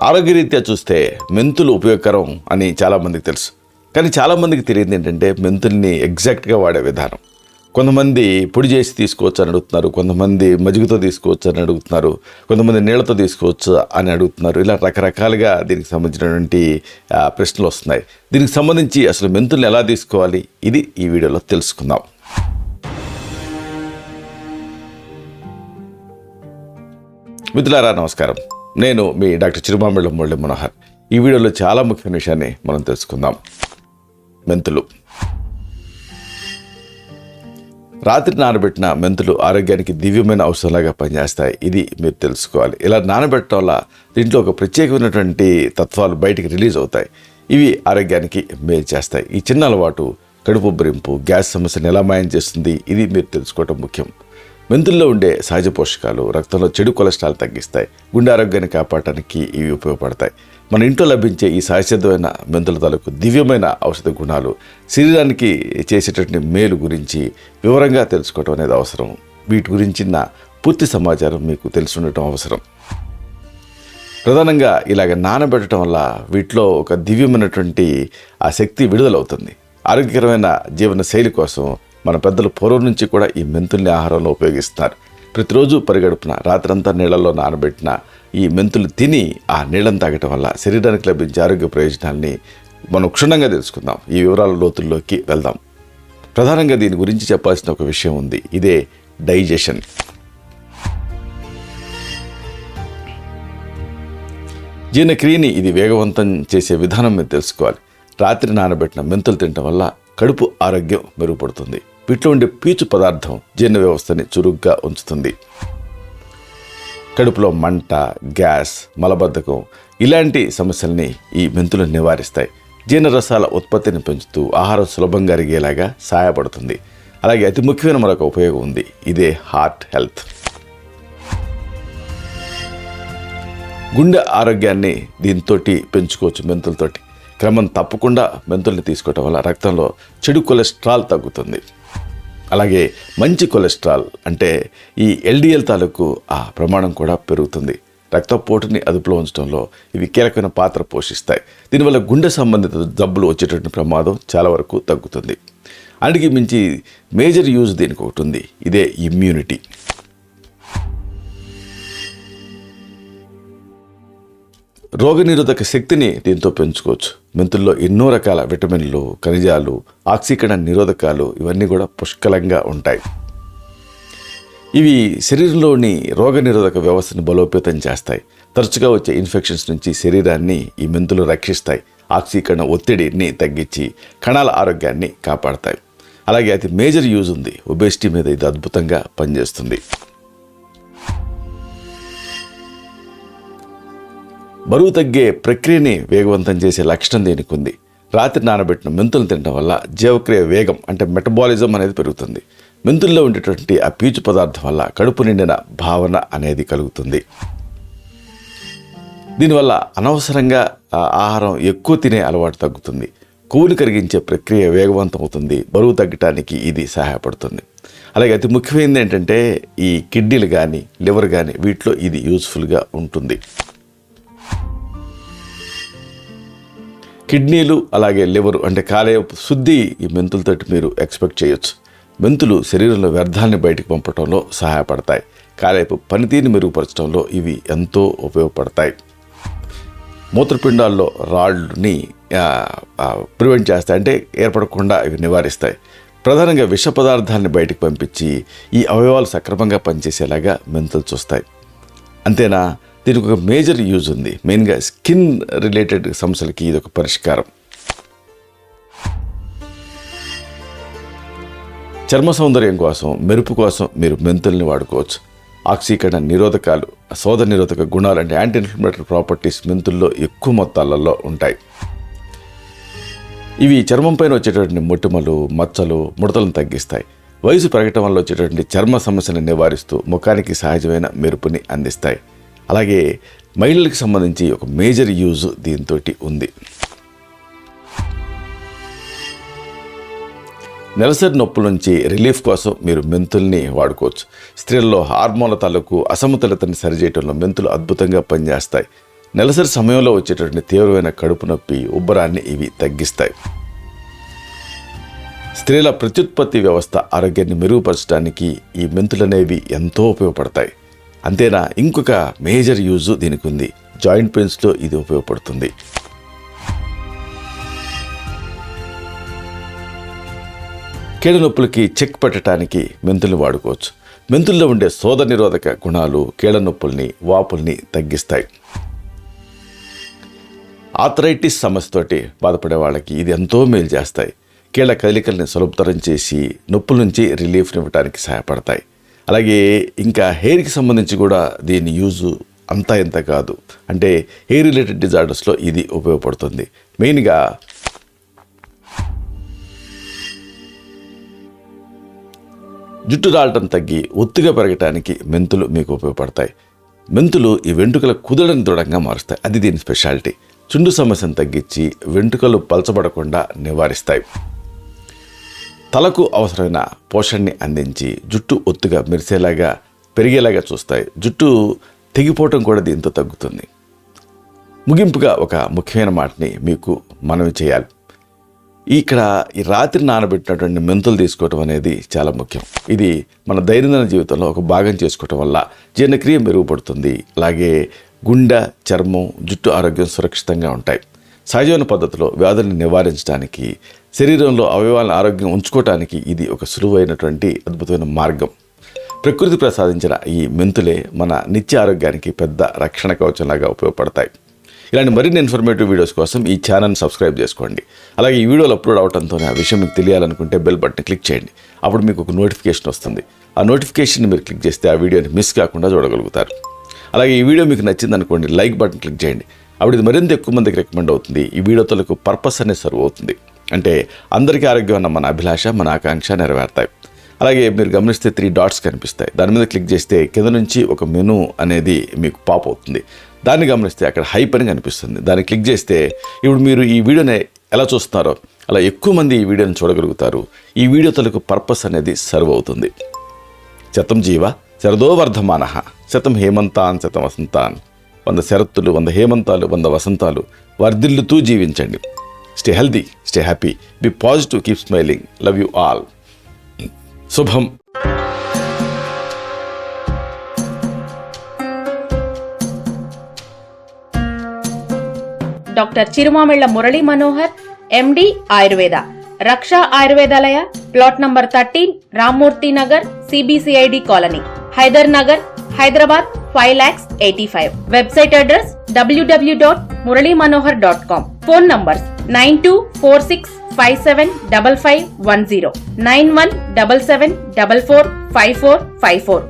ఆరోగ్యరీత్యా చూస్తే మెంతులు ఉపయోగకరం అని చాలామందికి తెలుసు. కానీ చాలామందికి తెలియదు ఏంటంటే మెంతుల్ని ఎగ్జాక్ట్గా వాడే విధానం. కొంతమంది పొడి చేసి తీసుకోవచ్చు అని అడుగుతున్నారు, కొంతమంది మజ్జిగతో తీసుకోవచ్చు అని అడుగుతున్నారు, కొంతమంది నీళ్లతో తీసుకోవచ్చు అని అడుగుతున్నారు. ఇలా రకరకాలుగా దీనికి సంబంధించినటువంటి ప్రశ్నలు వస్తున్నాయి. దీనికి సంబంధించి అసలు మెంతుల్ని ఎలా తీసుకోవాలి, ఇది ఈ వీడియోలో తెలుసుకుందాం. మిత్రులారా నమస్కారం, నేను మీ డాక్టర్ చిరుమామిళ్ళ మురళీ మనోహర్. ఈ వీడియోలో చాలా ముఖ్యమైన విషయాన్ని మనం తెలుసుకుందాం. మెంతులు. రాత్రి నానబెట్టిన మెంతులు ఆరోగ్యానికి దివ్యమైన ఔషధంలాగా పనిచేస్తాయి. ఇది మీరు తెలుసుకోవాలి. ఇలా నానబెట్టడం వల్ల దీంట్లో ఒక ప్రత్యేకమైనటువంటి తత్వాలు బయటికి రిలీజ్ అవుతాయి. ఇవి ఆరోగ్యానికి మేలు చేస్తాయి. ఈ చిన్న అలవాటు కడుపు ఉబ్బరింపు, గ్యాస్ సమస్యను ఎలా మాయం చేస్తుంది, ఇది మీరు తెలుసుకోవటం ముఖ్యం. మెంతుల్లో ఉండే సహజ పోషకాలు రక్తంలో చెడు కొలెస్ట్రాల్ తగ్గిస్తాయి. గుండె ఆరోగ్యాన్ని కాపాడటానికి ఇవి ఉపయోగపడతాయి. మన ఇంట్లో లభించే ఈ సహజమైన మెంతుల తాలూకు దివ్యమైన ఔషధ గుణాలు, శరీరానికి చేసేటటువంటి మేలు గురించి వివరంగా తెలుసుకోవడం అనేది అవసరం. వీటి గురించిన పూర్తి సమాచారం మీకు తెలిసి ఉండటం అవసరం. ప్రధానంగా ఇలాగ నానబెట్టడం వల్ల వీటిలో ఒక దివ్యమైనటువంటి ఆ శక్తి విడుదలవుతుంది. ఆరోగ్యకరమైన జీవన శైలి కోసం మన పెద్దలు పూర్వం నుంచి కూడా ఈ మెంతుల్ని ఆహారంలో ఉపయోగిస్తున్నారు. ప్రతిరోజు పరిగడుపున రాత్రంతా నీళ్లలో నానబెట్టిన ఈ మెంతులు తిని ఆ నీళ్ళని తాగటం వల్ల శరీరానికి లభించే ఆరోగ్య ప్రయోజనాల్ని మనం క్షుణ్ణంగా తెలుసుకుందాం. ఈ వివరాల లోతుల్లోకి వెళ్దాం. ప్రధానంగా దీని గురించి చెప్పాల్సిన ఒక విషయం ఉంది. ఇదే డైజెషన్. జీర్ణక్రియని ఇది వేగవంతం చేసే విధానం మీరు తెలుసుకోవాలి. రాత్రి నానబెట్టిన మెంతులు తినటం వల్ల కడుపు ఆరోగ్యం మెరుగుపడుతుంది. వీటిలో ఉండే పీచు పదార్థం జీర్ణ వ్యవస్థని చురుగ్గా ఉంచుతుంది. కడుపులో మంట, గ్యాస్, మలబద్ధకం ఇలాంటి సమస్యల్ని ఈ మెంతులు నివారిస్తాయి. జీర్ణరసాల ఉత్పత్తిని పెంచుతూ ఆహారం సులభంగా అరిగేలాగా సహాయపడుతుంది. అలాగే అతి ముఖ్యమైన మరొక ఉపయోగం ఉంది. ఇదే హార్ట్ హెల్త్. గుండె ఆరోగ్యాన్ని దీంతో పెంచుకోవచ్చు. మెంతులతోటి క్రమం తప్పకుండా మెంతుల్ని తీసుకోవటం వల్ల రక్తంలో చెడు కొలెస్ట్రాల్ తగ్గుతుంది. అలాగే మంచి కొలెస్ట్రాల్ అంటే ఈ ఎల్డిఎల్ తాలూకు ఆ ప్రమాణం కూడా పెరుగుతుంది. రక్తపోటుని అదుపులో ఉంచడంలో ఇవి కీలకమైన పాత్ర పోషిస్తాయి. దీనివల్ల గుండె సంబంధిత జబ్బులు వచ్చేటటువంటి ప్రమాదం చాలా వరకు తగ్గుతుంది. అన్నిటికీ మించి మేజర్ యూజ్ దీనికి ఒకటి ఉంది. ఇదే ఇమ్యూనిటీ. రోగనిరోధక శక్తిని దీంతో పెంచుకోవచ్చు. మెంతుల్లో ఎన్నో రకాల విటమిన్లు, ఖనిజాలు, ఆక్సీకరణ నిరోధకాలు ఇవన్నీ కూడా పుష్కలంగా ఉంటాయి. ఇవి శరీరంలోని రోగనిరోధక వ్యవస్థను బలోపేతం చేస్తాయి. తరచుగా వచ్చే ఇన్ఫెక్షన్స్ నుంచి శరీరాన్ని ఈ మెంతులు రక్షిస్తాయి. ఆక్సీకరణ ఒత్తిడిని తగ్గించి కణాల ఆరోగ్యాన్ని కాపాడతాయి. అలాగే అతి మేజర్ యూజ్ ఉంది. ఒబేసిటీ మీద ఇది అద్భుతంగా పనిచేస్తుంది. బరువు తగ్గే ప్రక్రియని వేగవంతం చేసే లక్షణం దీనికి ఉంది. రాత్రి నానబెట్టిన మెంతులు తినడం వల్ల జీవక్రియ వేగం అంటే మెటబాలిజం అనేది పెరుగుతుంది. మెంతుల్లో ఉండేటువంటి ఆ పీచు పదార్థం వల్ల కడుపు నిండిన భావన అనేది కలుగుతుంది. దీనివల్ల అనవసరంగా ఆహారం ఎక్కువ తినే అలవాటు తగ్గుతుంది. కొవ్వుని కరిగించే ప్రక్రియ వేగవంతం అవుతుంది. బరువు తగ్గటానికి ఇది సహాయపడుతుంది. అలాగే అతి ముఖ్యమైనది ఏంటంటే ఈ కిడ్నీలు కానీ లివర్ కానీ వీటిలో ఇది యూజ్ఫుల్గా ఉంటుంది. కిడ్నీలు అలాగే లివర్ అంటే కాలేయపు శుద్ధి ఈ మెంతులతోటి మీరు ఎక్స్పెక్ట్ చేయొచ్చు. మెంతులు శరీరంలో వ్యర్థాలని బయటకు పంపడంలో సహాయపడతాయి. కాలేయపు పనితీరుని మెరుగుపరచడంలో ఇవి ఎంతో ఉపయోగపడతాయి. మూత్రపిండాల్లో రాళ్ళని ప్రివెంట్ చేస్తాయి, అంటే ఏర్పడకుండా ఇవి నివారిస్తాయి. ప్రధానంగా విష పదార్థాలని బయటకు పంపించి ఈ అవయవాలు సక్రమంగా పనిచేసేలాగా మెంతులు చూస్తాయి. అంతేనా, దీనికి ఒక మేజర్ యూజ్ ఉంది. మెయిన్గా స్కిన్ రిలేటెడ్ సమస్యలకి ఇది ఒక పరిష్కారం. చర్మ సౌందర్యం కోసం, మెరుపు కోసం మీరు మెంతుల్ని వాడుకోవచ్చు. ఆక్సీకరణ నిరోధకాలు, శోధ నిరోధక గుణాలు అంటే యాంటీ ఇన్ఫ్లమేటరీ ప్రాపర్టీస్ మెంతుల్లో ఎక్కువ మొత్తాలలో ఉంటాయి. ఇవి చర్మం పైన వచ్చేటటువంటి మొటిమలు, మచ్చలు, ముడతలను తగ్గిస్తాయి. వయసు పెరగటం వల్ల వచ్చేటటువంటి చర్మ సమస్యలను నివారిస్తూ ముఖానికి సహజమైన మెరుపుని అందిస్తాయి. అలాగే మహిళలకు సంబంధించి ఒక మేజర్ యూజ్ దీంతో ఉంది. నెలసరి నొప్పుల నుంచి రిలీఫ్ కోసం మీరు మెంతుల్ని వాడుకోవచ్చు. స్త్రీల్లో హార్మోన్ల తాలూకు అసమతులతని సరిచేయడంలో మెంతులు అద్భుతంగా పనిచేస్తాయి. నెలసరి సమయంలో వచ్చేటటువంటి తీవ్రమైన కడుపు నొప్పి, ఉబ్బరాన్ని ఇవి తగ్గిస్తాయి. స్త్రీల ప్రత్యుత్పత్తి వ్యవస్థ ఆరోగ్యాన్ని మెరుగుపరచడానికి ఈ మెంతులనేవి ఎంతో ఉపయోగపడతాయి. అంతేనా, ఇంకొక మేజర్ యూజ్ దీనికి ఉంది. జాయింట్ పెయిన్స్లో ఇది ఉపయోగపడుతుంది. కీళ్ళ నొప్పులకి చెక్ పెట్టడానికి మెంతుల్ని వాడుకోవచ్చు. మెంతుల్లో ఉండే శోధ నిరోధక గుణాలు కీళ్ళ నొప్పుల్ని, వాపుల్ని తగ్గిస్తాయి. ఆర్థరైటిస్ సమస్యతోటి బాధపడే వాళ్ళకి ఇది ఎంతో మేలు చేస్తాయి. కీళ్ళ కదలికల్ని సులభతరం చేసి నొప్పుల నుంచి రిలీఫ్ని ఇవ్వడానికి సహాయపడతాయి. అలాగే ఇంకా హెయిర్కి సంబంధించి కూడా దీని యూజు అంతా ఇంత కాదు. అంటే హెయిర్ రిలేటెడ్ డిజార్డర్స్లో ఇది ఉపయోగపడుతుంది. మెయిన్గా జుట్టు రాలటం తగ్గి ఒత్తుగా పెరగటానికి మెంతులు మీకు ఉపయోగపడతాయి. మెంతులు ఈ వెంట్రుకల కుదడని దృఢంగా మారుస్తాయి. అది దీని స్పెషాలిటీ. చుండు సమస్యను తగ్గించి వెంట్రుకలు పలచబడకుండా నివారిస్తాయి. తలకు అవసరమైన పోషణని అందించి జుట్టు ఒత్తుగా మెరిసేలాగా, పెరిగేలాగా చూస్తాయి. జుట్టు తెగిపోవటం కూడా దీంతో తగ్గుతుంది. ముగింపుగా ఒక ముఖ్యమైన మాటని మీకు మనవి చేయాలి. ఇక్కడ ఈ రాత్రి నానబెట్టినటువంటి మెంతులు తీసుకోవటం అనేది చాలా ముఖ్యం. ఇది మన దైనందిన జీవితంలో ఒక భాగం చేసుకోవటం వల్ల జీర్ణక్రియ మెరుగుపడుతుంది. అలాగే గుండె, చర్మం, జుట్టు ఆరోగ్యం సురక్షితంగా ఉంటాయి. సహజమైన పద్ధతిలో వ్యాధుల్ని నివారించడానికి, శరీరంలో అవయవాలను ఆరోగ్యం ఉంచుకోవటానికి ఇది ఒక సులువైనటువంటి అద్భుతమైన మార్గం. ప్రకృతి ప్రసాదించిన ఈ మెంతులే మన నిత్య ఆరోగ్యానికి పెద్ద రక్షణ కవచంలాగా ఉపయోగపడతాయి. ఇలాంటి మరిన్ని ఇన్ఫర్మేటివ్ వీడియోస్ కోసం ఈ ఛానల్ని సబ్స్క్రైబ్ చేసుకోండి. అలాగే ఈ వీడియోలు అప్లోడ్ అవడంతో ఆ విషయం మీకు తెలియాలనుకుంటే బెల్ బటన్ క్లిక్ చేయండి. అప్పుడు మీకు ఒక నోటిఫికేషన్ వస్తుంది. ఆ నోటిఫికేషన్ని మీరు క్లిక్ చేస్తే ఆ వీడియోని మిస్ కాకుండా చూడగలుగుతారు. అలాగే ఈ వీడియో మీకు నచ్చిందనుకోండి, లైక్ బటన్ క్లిక్ చేయండి. అప్పుడు ఇది మరింత ఎక్కువ మందికి రికమెండ్ అవుతుంది. ఈ వీడియోతో పర్పస్ అనేది సర్వ్ అవుతుంది. అంటే అందరికీ ఆరోగ్యం అన్న మన అభిలాష, మన ఆకాంక్ష నెరవేరుతాయి. అలాగే మీరు గమనిస్తే 3 డాట్స్ కనిపిస్తాయి. దాని మీద క్లిక్ చేస్తే కింద నుంచి ఒక మెనూ అనేది మీకు పాప్ అవుతుంది. దాన్ని గమనిస్తే అక్కడ హైప్ అని కనిపిస్తుంది. దాన్ని క్లిక్ చేస్తే ఇప్పుడు మీరు ఈ వీడియోని ఎలా చూస్తున్నారో అలా ఎక్కువ మంది ఈ వీడియోని చూడగలుగుతారు. ఈ వీడియో తలకు పర్పస్ అనేది సర్వ్ అవుతుంది. శతం జీవ శరదో వర్ధమానః, శతం హేమంతాన్ శతం వసంతాన్. 100 శరత్తులు, 100 హేమంతాలు, 100 వసంతాలు వర్ధిల్లుతూ జీవించండి. Stay healthy, stay happy, be positive, keep smiling. Love you all. శుభం. Doctor Chirumamilla Murali Manohar, MD, Ayurveda, Raksha Ayurvedalaya, plot number 13, Rammurthy Nagar, CBCID colony, Hyder Nagar, Hyderabad 5,85,000. Website address www.muralymanohar.com. Phone numbers 9246575510, 9177445454.